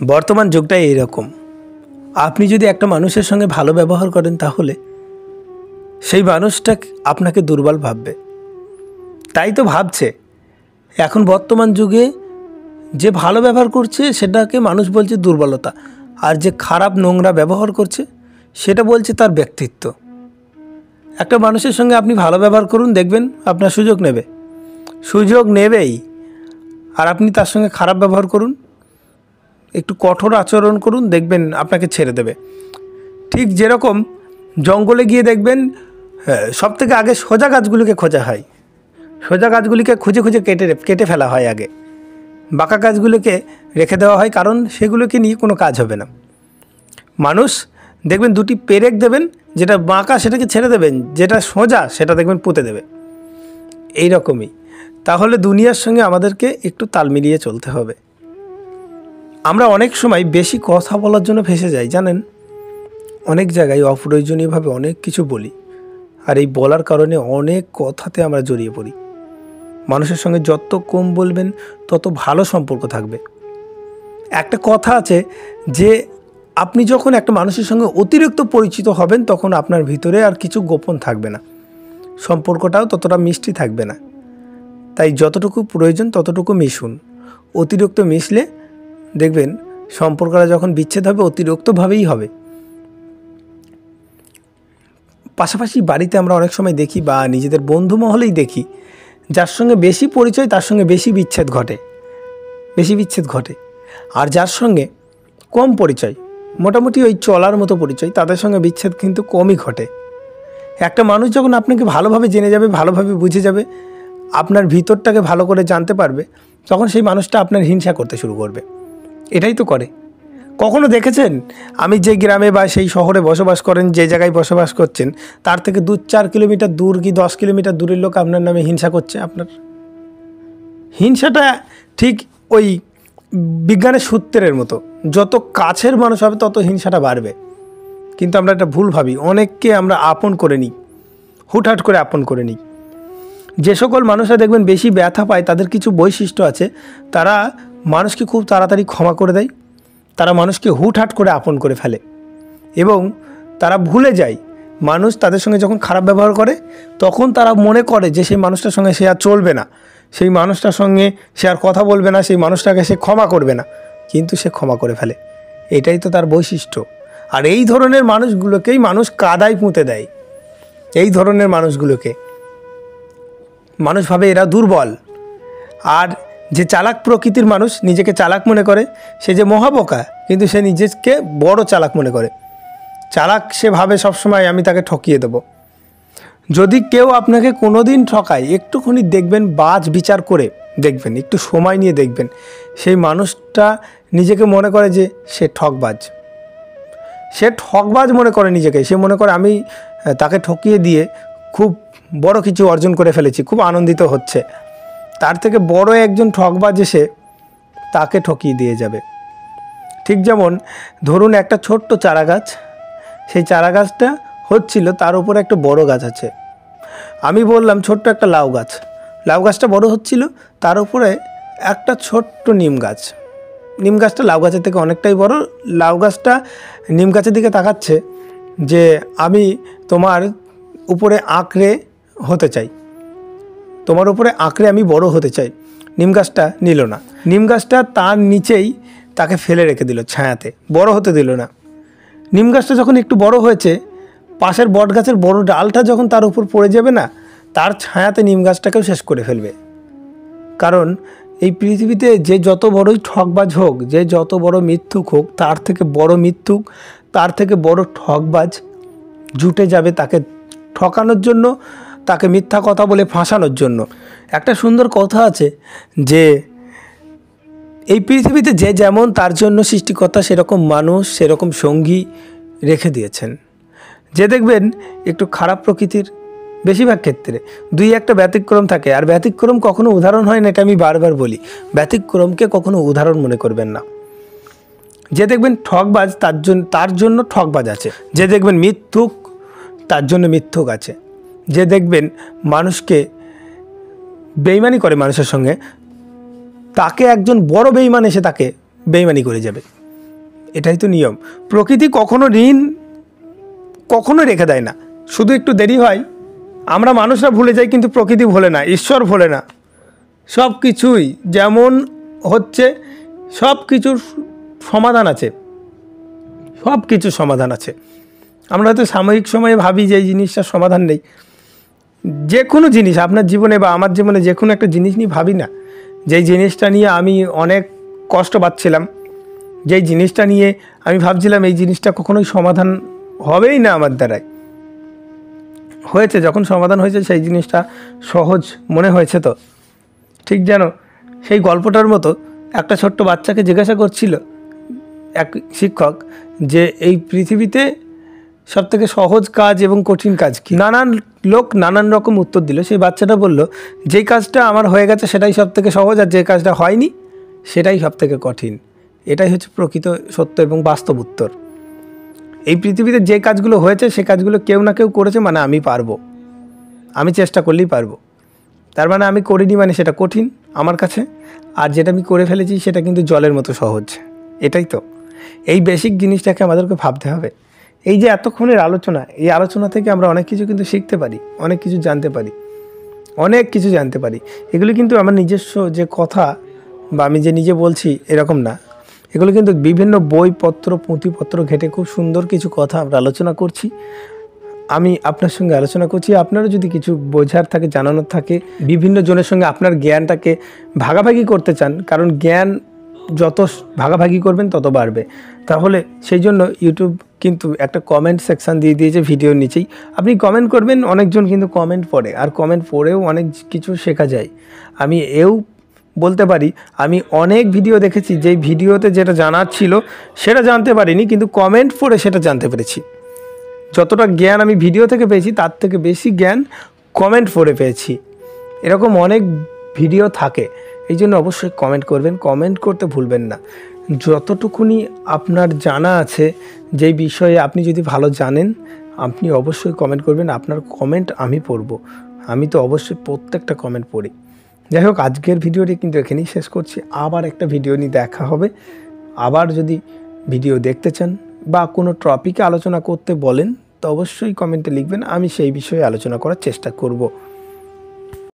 বর্তমান যুগটা এইরকম। আপনি যদি একটা মানুষের সঙ্গে ভালো ব্যবহার করেন তাহলে সেই মানুষটা আপনাকে দুর্বল ভাববে। তাই তো ভাবছে এখন বর্তমান যুগে যে ভালো ব্যবহার করছে সেটাকে মানুষ বলছে দুর্বলতা, আর যে খারাপ নোংরা ব্যবহার করছে সেটা বলছে তার ব্যক্তিত্ব। একটা মানুষের সঙ্গে আপনি ভালো ব্যবহার করুন, দেখবেন আপনার সুযোগ নেবেই। আর আপনি তার সঙ্গে খারাপ ব্যবহার করুন, একটু কঠোর আচরণ করুন, দেখবেন আপনাকে ছেড়ে দেবে। ঠিক যেরকম জঙ্গলে গিয়ে দেখবেন সবথেকে আগে সোজা গাছগুলিকে খোঁজা হয়, সোজা গাছগুলিকে খুঁজে খুঁজে কেটে ফেলা হয়, আগে বাঁকা গাছগুলোকে রেখে দেওয়া হয়, কারণ সেগুলোকে নিয়ে কোনো কাজ হবে না। মানুষ দেখবেন দুটি পেরেক দেবেন, যেটা বাঁকা সেটাকে ছেড়ে দেবেন, যেটা সোজা সেটা দেখবেন পুঁতে দেবে। এই রকমই তাহলে দুনিয়ার সঙ্গে আমাদেরকে একটু তাল মিলিয়ে চলতে হবে। আমরা অনেক সময় বেশি কথা বলার জন্য ফেঁসে যাই, জানেন, অনেক জায়গায় অপ্রয়োজনীয়ভাবে অনেক কিছু বলি, আর এই বলার কারণে অনেক কথাতে আমরা জড়িয়ে পড়ি। মানুষের সঙ্গে যত কম বলবেন তত ভালো সম্পর্ক থাকবে। একটা কথা আছে যে আপনি যখন একটা মানুষের সঙ্গে অতিরিক্ত পরিচিত হবেন তখন আপনার ভিতরে আর কিছু গোপন থাকবে না, সম্পর্কটাও ততটা মিষ্টি থাকবে না। তাই যতটুকু প্রয়োজন ততটুকু মিশুন। অতিরিক্ত মিশলে দেখবেন সম্পর্কটা যখন বিচ্ছেদ হবে অতিরিক্তভাবেই হবে। পাশাপাশি বাড়িতে আমরা অনেক সময় দেখি বা নিজেদের বন্ধু মহলেই দেখি, যার সঙ্গে বেশি পরিচয় তার সঙ্গে বেশি বিচ্ছেদ ঘটে, আর যার সঙ্গে কম পরিচয়, মোটামুটি ওই চলার মতো পরিচয়, তাদের সঙ্গে বিচ্ছেদ কিন্তু কমই ঘটে। একটা মানুষ যখন আপনাকে ভালোভাবে জেনে যাবে, ভালোভাবে বুঝে যাবে, আপনার ভিতরটাকে ভালো করে জানতে পারবে, তখন সেই মানুষটা আপনার হিংসা করতে শুরু করবে। এটাই তো করে। কখনো দেখেছেন আমি যে গ্রামে বা সেই শহরে বসবাস করেন, যে জায়গায় বসবাস করছেন, তার থেকে 2-4 কিলোমিটার দূর কি 10 কিলোমিটার দূরের লোক আপনার নামে হিংসা করছে? আপনার হিংসাটা ঠিক ওই বিজ্ঞানের সূত্রের মতো, যত কাছের মানুষ হবে তত হিংসাটা বাড়বে। কিন্তু আমরা একটা ভুল ভাবি, অনেককে আমরা আপন করে নিই, হুটহাট করে আপন করে নিই। যে সকল মানুষরা দেখবেন বেশি ব্যথা পায় তাদের কিছু বৈশিষ্ট্য আছে, তারা মানুষকে খুব তাড়াতাড়ি ক্ষমা করে দেয়, তারা মানুষকে হুটহাট করে আপন করে ফেলে, এবং তারা ভুলে যায় মানুষ তাদের সঙ্গে যখন খারাপ ব্যবহার করে তখন তারা মনে করে যে সেই মানুষটার সঙ্গে সে আর চলবে না, সেই মানুষটার সঙ্গে সে আর কথা বলবে না, সেই মানুষটাকে সে ক্ষমা করবে না, কিন্তু সে ক্ষমা করে ফেলে। এটাই তো তার বৈশিষ্ট্য। আর এই ধরনের মানুষগুলোকেই মানুষ কাদায় পুঁতে দেয়। এই ধরনের মানুষগুলোকে মানুষ ভাবে এরা দুর্বল। আর যে চালাক প্রকৃতির মানুষ নিজেকে চালাক মনে করে, সে যে মহাবোকা, কিন্তু সে নিজেকে বড় চালাক মনে করে। চালাক সে ভাবে সবসময় আমি তাকে ঠকিয়ে দেব। যদি কেউ আপনাকে কোনো দিন ঠকায়, একটুখানি দেখবেন, বাজ বিচার করে দেখবেন, একটু সময় নিয়ে দেখবেন, সেই মানুষটা নিজেকে মনে করে যে সে ঠকবাজ মনে করে নিজেকে। সে মনে করে আমি তাকে ঠকিয়ে দিয়ে খুব বড় কিছু অর্জন করে ফেলেছি, খুব আনন্দিত হচ্ছে। তার থেকে বড় একজন ঠকবাজ এসে তাকে ঠকিয়ে দিয়ে যাবে। ঠিক যেমন ধরুন একটা ছোট্ট চারা গাছ, সেই চারা গাছটা হচ্ছিল, তার উপরে একটা বড় গাছ আছে। আমি বললাম ছোট্ট একটা লাউ গাছটা বড় হচ্ছিল, তার উপরে একটা ছোট্ট নিম গাছটা লাউ গাছের থেকে অনেকটাই বড়। লাউ গাছটা নিম গাছের দিকে তাকাচ্ছে যে আমি তোমার উপরে আঁকড়ে হতে চাই, তোমার উপরে আঁকড়ে আমি বড় হতে চাই। নিম গাছটা নিল না, নিম গাছটা তার নিচেই তাকে ফেলে রেখে দিল, ছায়াতে, বড় হতে দিল না। নিম গাছটা যখন একটু বড় হয়েছে, পাশের বট গাছের বড় ডালটা যখন তার উপর পড়ে যাবে না, তার ছায়াতে নিম গাছটাকেও শেষ করে ফেলবে। কারণ এই পৃথিবীতে যে যত বড়ই ঠকবাজ হোক, যে যত বড় মিথ্যুক হোক, তার থেকে বড় মিথ্যুক, তার থেকে বড় ঠকবাজ জুটে যাবে তাকে ঠকানোর জন্য, তাকে মিথ্যা কথা বলে ফাঁসানোর জন্য। একটা সুন্দর কথা আছে যে এই পৃথিবীতে যে যেমন তার জন্য সৃষ্টিকর্তা সেরকম মানুষ, সেরকম সঙ্গী রেখে দিয়েছেন। যে দেখবেন একটু খারাপ প্রকৃতির, বেশিরভাগ ক্ষেত্রে 2-1টা ব্যতিক্রম থাকে, আর ব্যতিক্রম কখনো উদাহরণ হয় না, এটা আমি বারবার বলি। ব্যতিক্রমকে কখনো উদাহরণ মনে করবেন না। যে দেখবেন ঠকবাজ তার জন্য ঠকবাজ আছে, যে দেখবেন মিথ্যুক তার জন্য মিথ্যুক আছে, যে দেখবেন মানুষকে বেইমানি করে মানুষের সঙ্গে, তাকে একজন বড় বেইমান এসে তাকে বেইমানি করে যাবে। এটাই তো নিয়ম। প্রকৃতি কখনো ঋণ কখনো রেখে দেয় না, শুধু একটু দেরি হয়। আমরা মানুষরা ভুলে যাই, কিন্তু প্রকৃতি ভোলে না, ঈশ্বর ভোলে না। সব কিছুই যেমন হচ্ছে, সব কিছুর সমাধান আছে, সব কিছুর সমাধান আছে। আমরা হয়তো সাময়িক সময়ে ভাবি যে এই জিনিসটার সমাধান নেই। যে কোনো জিনিস আপনার জীবনে বা আমার জীবনে যে কোনো একটা জিনিস নিয়ে ভাবি না, যেই জিনিসটা নিয়ে আমি অনেক কষ্ট পাচ্ছিলাম, যেই জিনিসটা নিয়ে আমি ভাবছিলাম এই জিনিসটা কখনোই সমাধান হবেই না আমার দ্বারায়, হয়েছে। যখন সমাধান হয়েছে সেই জিনিসটা সহজ মনে হয়েছে। তো ঠিক যেন সেই গল্পটার মতো, একটা ছোট্ট বাচ্চাকে জিজ্ঞাসা করছিল এক শিক্ষক যে এই পৃথিবীতে সবথেকে সহজ কাজ এবং কঠিন কাজ কি। নানান লোক নানান রকম উত্তর দিল। সেই বাচ্চাটা বলল, যেই কাজটা আমার হয়ে গেছে সেটাই সবথেকে সহজ, আর যে কাজটা হয়নি সেটাই সবথেকে কঠিন। এটাই হচ্ছে প্রকৃত সত্য এবং বাস্তব উত্তর। এই পৃথিবীতে যে কাজগুলো হয়েছে সে কাজগুলো কেউ না কেউ করেছে, মানে আমি পারবো, আমি চেষ্টা করলেই পারবো। তার মানে আমি করিনি মানে সেটা কঠিন আমার কাছে, আর যেটা আমি করে ফেলেছি সেটা কিন্তু জলের মতো সহজ। এটাই তো, এই বেসিক জিনিসটাকে আমাদেরকে ভাবতে হবে। এই যে এতক্ষণের আলোচনা, এই আলোচনা থেকে আমরা অনেক কিছু কিন্তু শিখতে পারি, অনেক কিছু জানতে পারি, অনেক কিছু জানতে পারি। এগুলো কিন্তু আমার নিজস্ব যে কথা বা আমি যে নিজে বলছি এরকম না, এগুলো কিন্তু বিভিন্ন বইপত্র পুঁথিপত্র ঘেঁটে খুব সুন্দর কিছু কথা আমরা আলোচনা করছি। আমি আপনার সঙ্গে আলোচনা করছি। আপনারও যদি কিছু বোঝার থাকে, জানানোর থাকে, বিভিন্ন জনের সঙ্গে আপনার জ্ঞানটাকে ভাগাভাগি করতে চান, কারণ জ্ঞান যত ভাগাভাগি করবেন তত বাড়বে। তাহলে সেই জন্য ইউটিউব কিন্তু একটা কমেন্ট সেকশান দিয়ে দিয়েছে ভিডিওর নিচেই। আপনি কমেন্ট করবেন, অনেকজন কিন্তু কমেন্ট পড়ে, আর কমেন্ট পড়েও অনেক কিছু শেখা যায়। আমি এও বলতে পারি, আমি অনেক ভিডিও দেখেছি যেই ভিডিওতে যেটা জানার ছিল সেটা জানতে পারিনি, কিন্তু কমেন্ট পড়ে সেটা জানতে পেরেছি। যতটা জ্ঞান আমি ভিডিও থেকে পেয়েছি তার থেকে বেশি জ্ঞান কমেন্ট পড়ে পেয়েছি। এরকম অনেক ভিডিও থাকে, এই জন্য অবশ্যই কমেন্ট করবেন, কমেন্ট করতে ভুলবেন না। যতটুকুনি আপনার জানা আছে, যেই বিষয়ে আপনি যদি ভালো জানেন, আপনি অবশ্যই কমেন্ট করবেন। আপনার কমেন্ট আমি পড়ব, আমি তো অবশ্যই প্রত্যেকটা কমেন্ট পড়ি। যাই হোক, আজকের ভিডিওটি কিন্তু এখানেই শেষ করছি। আবার একটা ভিডিও নিয়ে দেখা হবে। আবার যদি ভিডিও দেখতে চান বা কোনো টপিকে আলোচনা করতে বলেন তো অবশ্যই কমেন্টে লিখবেন, আমি সেই বিষয়ে আলোচনা করার চেষ্টা করব।